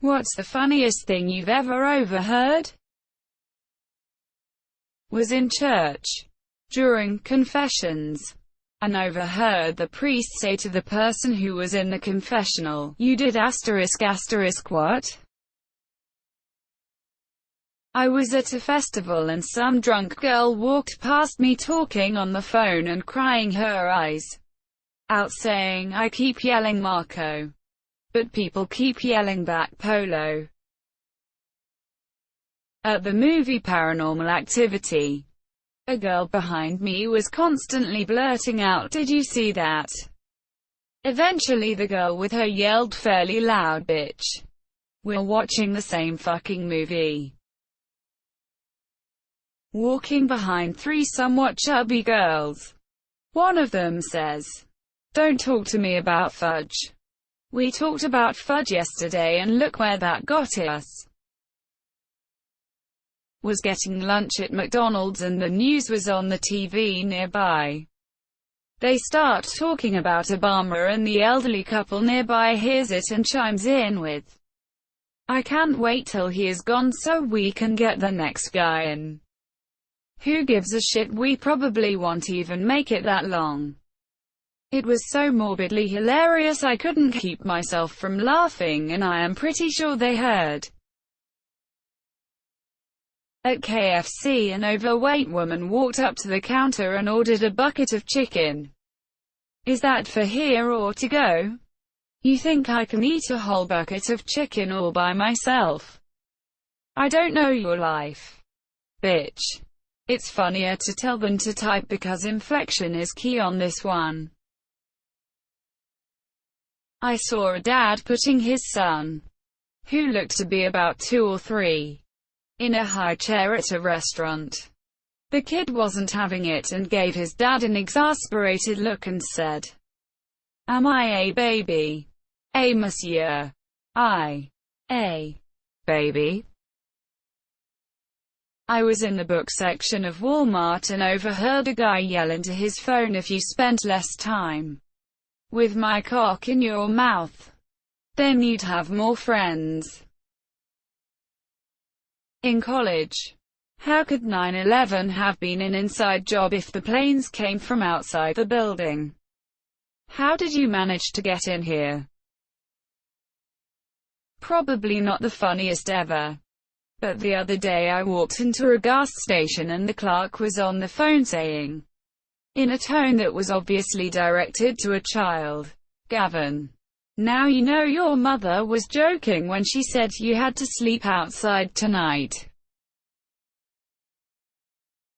What's the funniest thing you've ever overheard? Was in church. During confessions. And overheard the priest say to the person who was in the confessional, "You did *** what?" I was at a festival and some drunk girl walked past me talking on the phone and crying her eyes out saying, "I keep yelling Marco. But people keep yelling back Polo." At the movie Paranormal Activity, a girl behind me was constantly blurting out, "Did you see that?" Eventually the girl with her yelled fairly loud, "Bitch. We're watching the same fucking movie." Walking behind three somewhat chubby girls. One of them says, "Don't talk to me about fudge. We talked about fudge yesterday and look where that got us." Was getting lunch at McDonald's and the news was on the TV nearby. They start talking about Obama and the elderly couple nearby hears it and chimes in with, "I can't wait till he is gone so we can get the next guy in. Who gives a shit, we probably won't even make it that long." It was so morbidly hilarious I couldn't keep myself from laughing, and I am pretty sure they heard. At KFC, an overweight woman walked up to the counter and ordered a bucket of chicken. "Is that for here or to go? You think I can eat a whole bucket of chicken all by myself? I don't know your life, bitch." It's funnier to tell than to type because inflection is key on this one. I saw a dad putting his son, who looked to be about 2 or 3, in a high chair at a restaurant. The kid wasn't having it and gave his dad an exasperated look and said, "Am I a baby?" "A monsieur. A baby?" I was in the book section of Walmart and overheard a guy yell into his phone, "If you spent less time with my cock in your mouth, then you'd have more friends." In college. How could 9/11 have been an inside job if the planes came from outside the building? How did you manage to get in here? Probably not the funniest ever. But the other day I walked into a gas station and the clerk was on the phone saying, in a tone that was obviously directed to a child, "Gavin, now you know your mother was joking when she said you had to sleep outside tonight."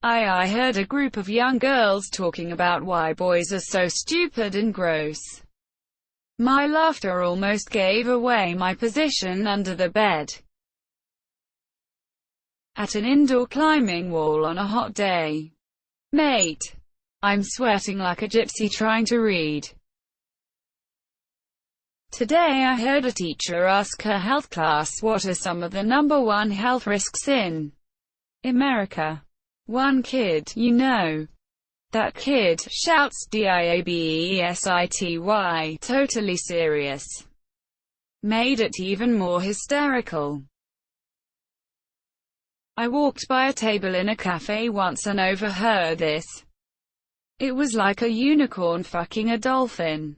I heard a group of young girls talking about why boys are so stupid and gross. My laughter almost gave away my position under the bed. At an indoor climbing wall on a hot day. Mate. I'm sweating like a gypsy trying to read. Today I heard a teacher ask her health class what are some of the #1 health risks in America. One kid, you know, that kid, shouts "diabesity," totally serious. Made it even more hysterical. I walked by a table in a cafe once and overheard this. It was like a unicorn fucking a dolphin.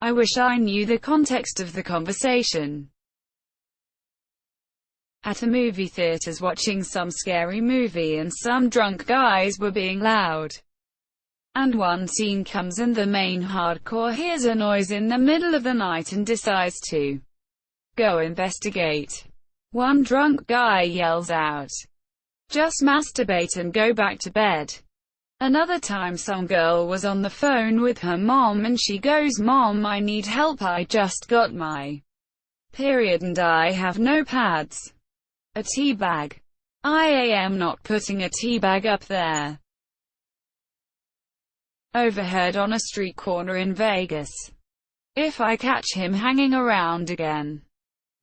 I wish I knew the context of the conversation. At a movie theaters watching some scary movie and some drunk guys were being loud. And one scene comes and the main hardcore hears a noise in the middle of the night and decides to go investigate. One drunk guy yells out, "Just masturbate and go back to bed." Another time some girl was on the phone with her mom and she goes, "Mom, I need help, I just got my period and I have no pads." A tea bag. I am not putting a tea bag up there. Overheard on a street corner in Vegas. If I catch him hanging around again,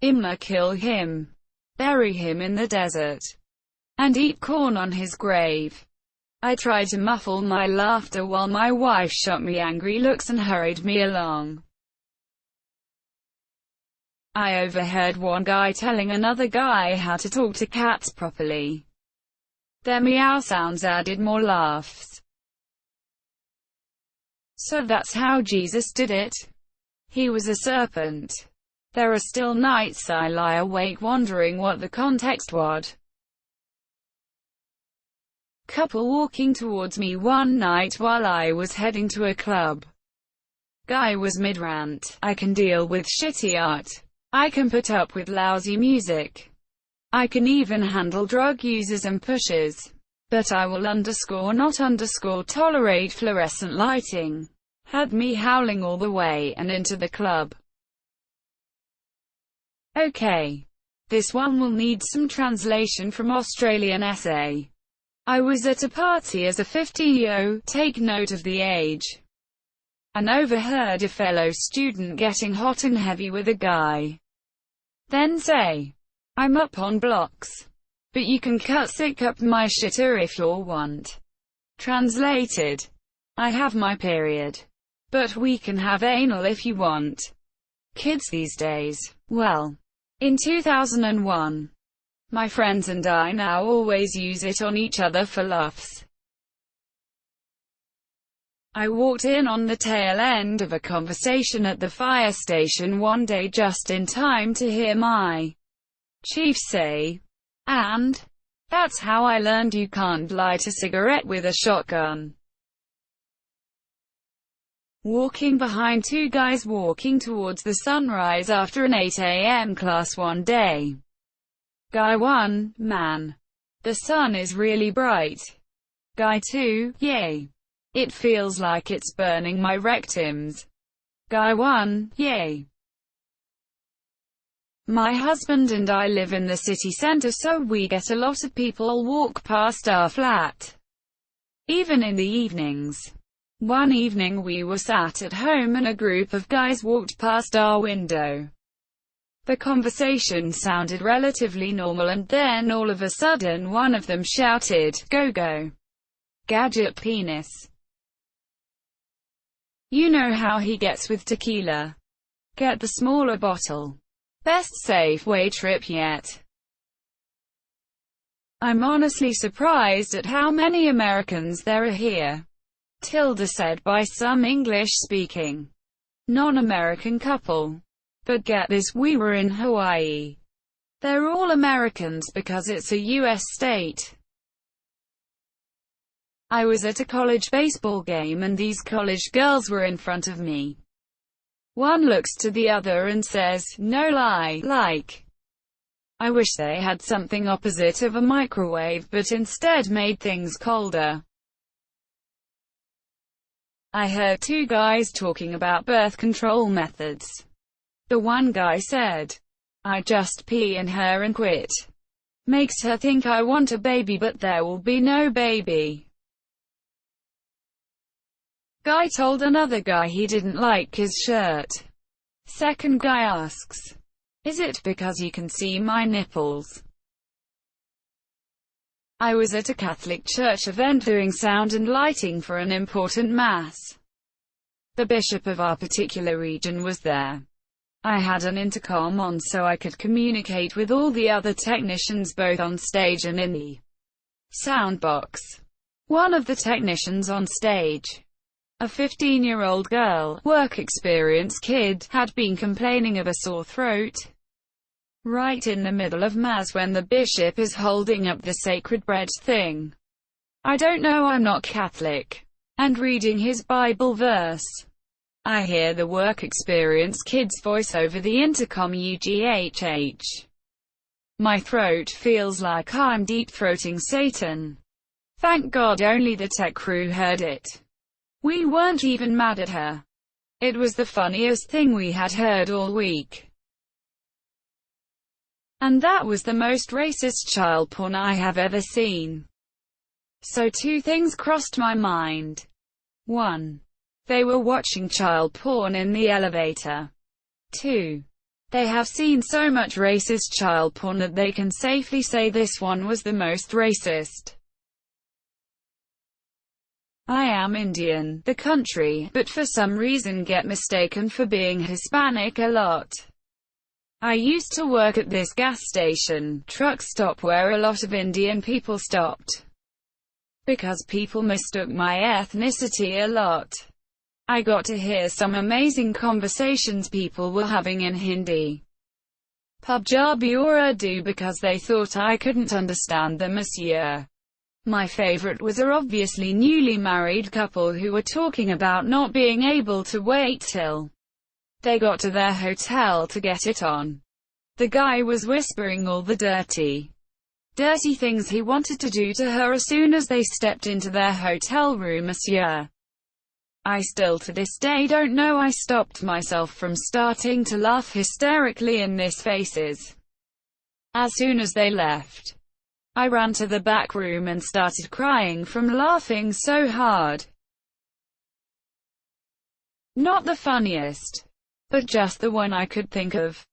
I'ma kill him, bury him in the desert, and eat corn on his grave. I tried to muffle my laughter while my wife shot me angry looks and hurried me along. I overheard one guy telling another guy how to talk to cats properly. Their meow sounds added more laughs. So that's how Jesus did it. He was a serpent. There are still nights I lie awake wondering what the context was. Couple walking towards me one night while I was heading to a club. Guy was mid-rant. I can deal with shitty art. I can put up with lousy music. I can even handle drug users and pushers. But I will not tolerate fluorescent lighting. Had me howling all the way and into the club. Okay. This one will need some translation from Australian essay. I was at a party as a 15-year-old, take note of the age, and overheard a fellow student getting hot and heavy with a guy. Then say, I'm up on blocks, but you can cut sick up my shitter if you want. Translated, I have my period, but we can have anal if you want. Kids these days. Well, in 2001, my friends and I now always use it on each other for laughs. I walked in on the tail end of a conversation at the fire station one day just in time to hear my chief say, and that's how I learned you can't light a cigarette with a shotgun. Walking behind two guys walking towards the sunrise after an 8 a.m. class one day. Guy 1, man. The sun is really bright. Guy 2, yay. It feels like it's burning my rectums. Guy 1, yay. My husband and I live in the city center, so we get a lot of people walk past our flat. Even in the evenings. One evening we were sat at home and a group of guys walked past our window. The conversation sounded relatively normal and then all of a sudden one of them shouted, "Go go. Gadget penis." You know how he gets with tequila. Get the smaller bottle. Best Safeway trip yet. I'm honestly surprised at how many Americans there are here. Tilda said by some English-speaking, non-American couple. But get this, we were in Hawaii. They're all Americans because it's a U.S. state. I was at a college baseball game and these college girls were in front of me. One looks to the other and says, no lie, like, I wish they had something opposite of a microwave but instead made things colder. I heard two guys talking about birth control methods. The one guy said, I just pee in her and quit. Makes her think I want a baby but there will be no baby. Guy told another guy he didn't like his shirt. Second guy asks, is it because you can see my nipples? I was at a Catholic church event doing sound and lighting for an important mass. The bishop of our particular region was there. I had an intercom on so I could communicate with all the other technicians both on stage and in the sound box. One of the technicians on stage, a 15-year-old girl, work experience kid, had been complaining of a sore throat. Right in the middle of mass when the bishop is holding up the sacred bread thing. I don't know, I'm not Catholic. And reading his Bible verse. I hear the work experience kid's voice over the intercom, UGHH. My throat feels like I'm deep-throating Satan. Thank God only the tech crew heard it. We weren't even mad at her. It was the funniest thing we had heard all week. And that was the most racist child porn I have ever seen. So two things crossed my mind. 1. They were watching child porn in the elevator. 2. They have seen so much racist child porn that they can safely say this one was the most racist. I am Indian, the country, but for some reason get mistaken for being Hispanic a lot. I used to work at this gas station, truck stop where a lot of Indian people stopped. Because people mistook my ethnicity a lot. I got to hear some amazing conversations people were having in Hindi, Punjabi or Urdu because they thought I couldn't understand them, monsieur. My favorite was a obviously newly married couple who were talking about not being able to wait till they got to their hotel to get it on. The guy was whispering all the dirty things he wanted to do to her as soon as they stepped into their hotel room, monsieur. I still to this day don't know. I stopped myself from starting to laugh hysterically in their faces. As soon as they left, I ran to the back room and started crying from laughing so hard. Not the funniest, but just the one I could think of.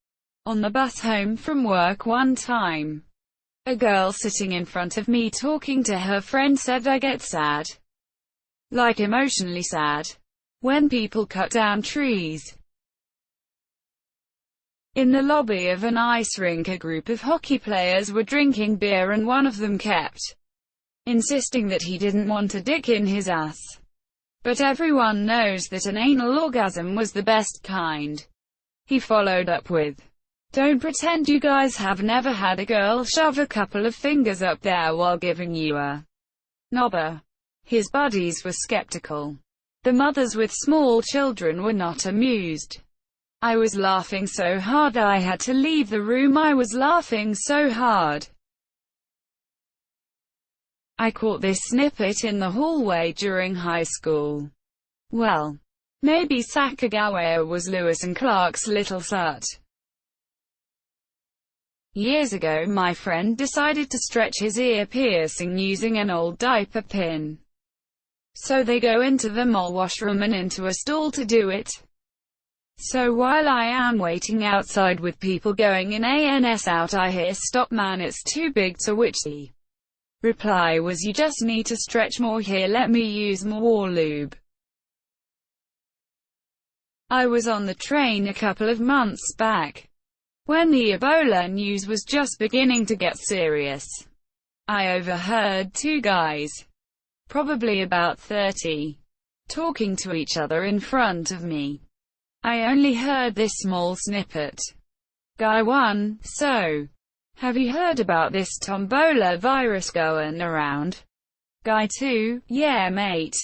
On the bus home from work one time, a girl sitting in front of me talking to her friend said I get sad, like emotionally sad, when people cut down trees. In the lobby of an ice rink, a group of hockey players were drinking beer and one of them kept insisting that he didn't want a dick in his ass. But everyone knows that an anal orgasm was the best kind. He followed up with, "Don't pretend you guys have never had a girl shove a couple of fingers up there while giving you a knobber." His buddies were skeptical. The mothers with small children were not amused. I was laughing so hard I had to leave the room. I was laughing so hard. I caught this snippet in the hallway during high school. Well, maybe Sacagawea was Lewis and Clark's little slut. Years ago, my friend decided to stretch his ear piercing using an old diaper pin. So they go into the mall washroom and into a stall to do it. So while I am waiting outside with people going in and out, I hear, "Stop man, it's too big," to which the reply was, "You just need to stretch more here, let me use more lube." I was on the train a couple of months back, when the Ebola news was just beginning to get serious. I overheard two guys, probably about 30, talking to each other in front of me. I only heard this small snippet. Guy 1, "So, have you heard about this tombola virus going around?" Guy 2, "Yeah mate.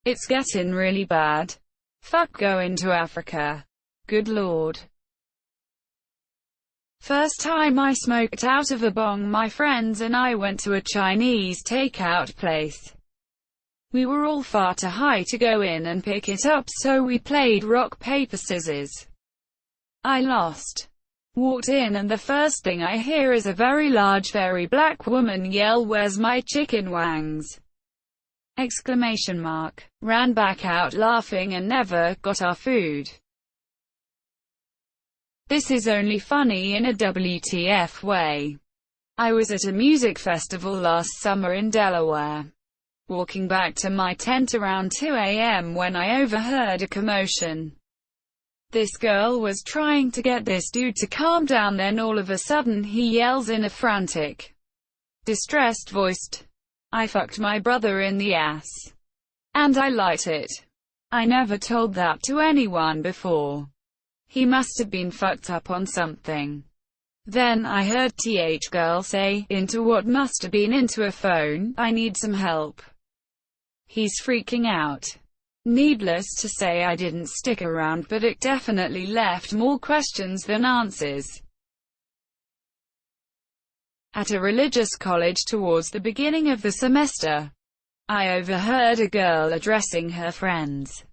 It's getting really bad. Fuck going to Africa. Good lord." First time I smoked out of a bong, my friends and I went to a Chinese takeout place. We were all far too high to go in and pick it up, so we played rock, paper, scissors. I lost. Walked in and the first thing I hear is a very large, very black woman yell, "Where's my chicken wangs?" Exclamation mark. Ran back out laughing and never got our food. This is only funny in a WTF way. I was at a music festival last summer in Delaware. Walking back to my tent around 2 a.m. when I overheard a commotion. This girl was trying to get this dude to calm down, then all of a sudden he yells in a frantic, distressed voice, "I fucked my brother in the ass. And I liked it. I never told that to anyone before. He must have been fucked up on something." Then I heard th girl say, into what must have been into a phone, "I need some help. He's freaking out." Needless to say, I didn't stick around, but it definitely left more questions than answers. At a religious college towards the beginning of the semester, I overheard a girl addressing her friends.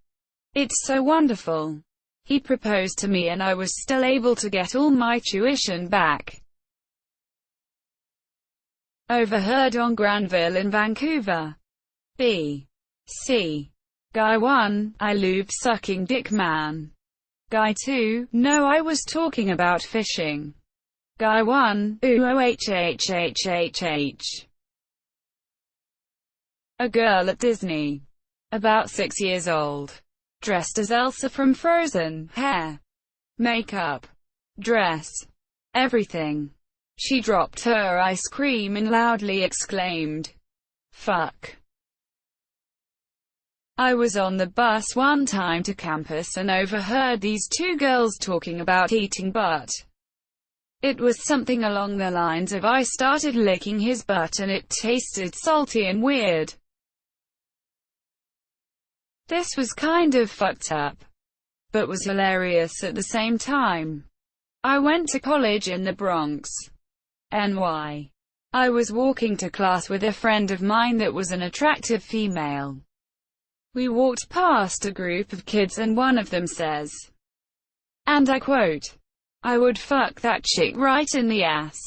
"It's so wonderful. He proposed to me and I was still able to get all my tuition back." Overheard on Granville in Vancouver. B.C. Guy 1, "I lube sucking dick man." Guy 2, "No, I was talking about fishing." Guy 1, "Ooh, oh. A girl at Disney, about 6 years old, dressed as Elsa from Frozen, hair, makeup, dress, everything. She dropped her ice cream and loudly exclaimed, "Fuck." I was on the bus one time to campus and overheard these two girls talking about eating butt. It was something along the lines of I started licking his butt and it tasted salty and weird. This was kind of fucked up, but was hilarious at the same time. I went to college in the Bronx, NY. I was walking to class with a friend of mine that was an attractive female. We walked past a group of kids and one of them says, and I quote, "I would fuck that chick right in the ass."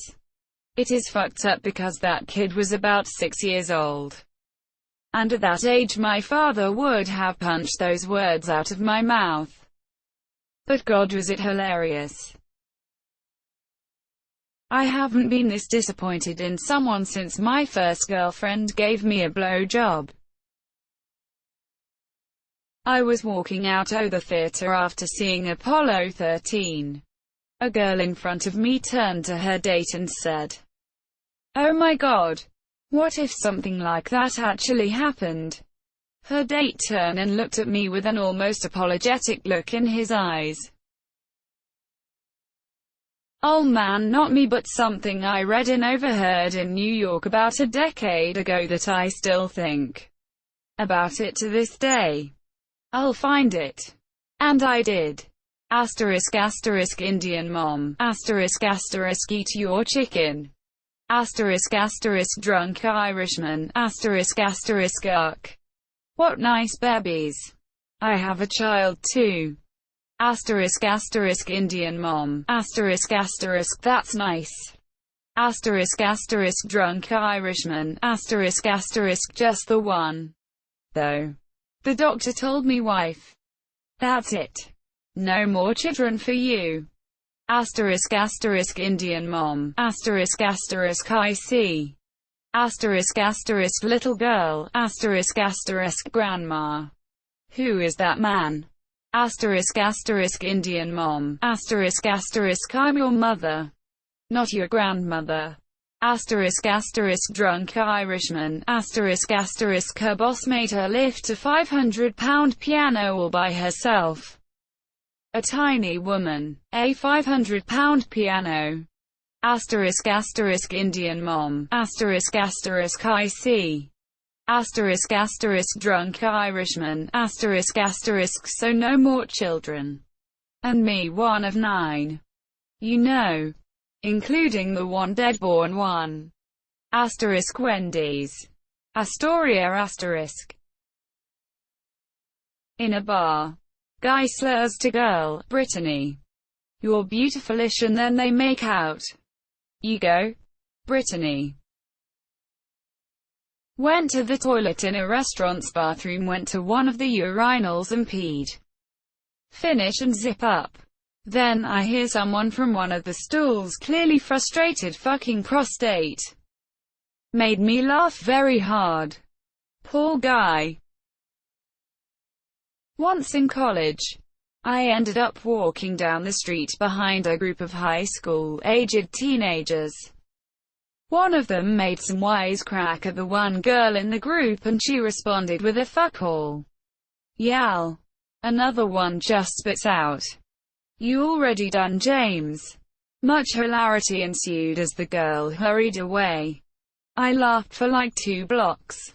It is fucked up because that kid was about 6 years old. And at that age my father would have punched those words out of my mouth. But God, was it hilarious. I haven't been this disappointed in someone since my first girlfriend gave me a blowjob. I was walking out of the theater after seeing Apollo 13. A girl in front of me turned to her date and said, "Oh my God, what if something like that actually happened?" Her date turned and looked at me with an almost apologetic look in his eyes. Oh man, not me, but something I read in Overheard in New York about a decade ago that I still think about it to this day. I'll find it. And I did. Asterisk asterisk Indian mom. Asterisk asterisk eat your chicken. Asterisk asterisk drunk Irishman. Asterisk asterisk uck. What nice babies. I have a child too. Asterisk asterisk Indian mom. Asterisk asterisk that's nice. Asterisk asterisk drunk Irishman. Asterisk asterisk just the one. Though. The doctor told me wife. That's it. No more children for you. Asterisk asterisk Indian mom. Asterisk asterisk I see. Asterisk asterisk little girl. Asterisk asterisk grandma. Who is that man? Asterisk asterisk Indian mom. Asterisk asterisk I'm your mother. Not your grandmother. Asterisk asterisk drunk Irishman. Asterisk asterisk her boss made her lift a 500-pound piano all by herself. A tiny woman. A 500-pound piano. Asterisk asterisk Indian mom. Asterisk asterisk I see. Asterisk asterisk drunk Irishman. Asterisk asterisk so no more children. And me one of 9. You know. Including the one dead-born one. Asterisk Wendy's. Astoria asterisk. In a bar. Guy slurs to girl, Brittany. You're beautiful-ish, and then they make out. You go. Brittany. Went to the toilet in a restaurant's bathroom, went to one of the urinals and peed. Finish and zip up. Then I hear someone from one of the stalls, clearly frustrated, fucking prostate. Made me laugh very hard. Poor guy. Once in college, I ended up walking down the street behind a group of high school-aged teenagers. One of them made some wisecrack at the one girl in the group and she responded with a fuck all. Yal. Another one just spits out, "You already done, James?" Much hilarity ensued as the girl hurried away. I laughed for like 2 blocks.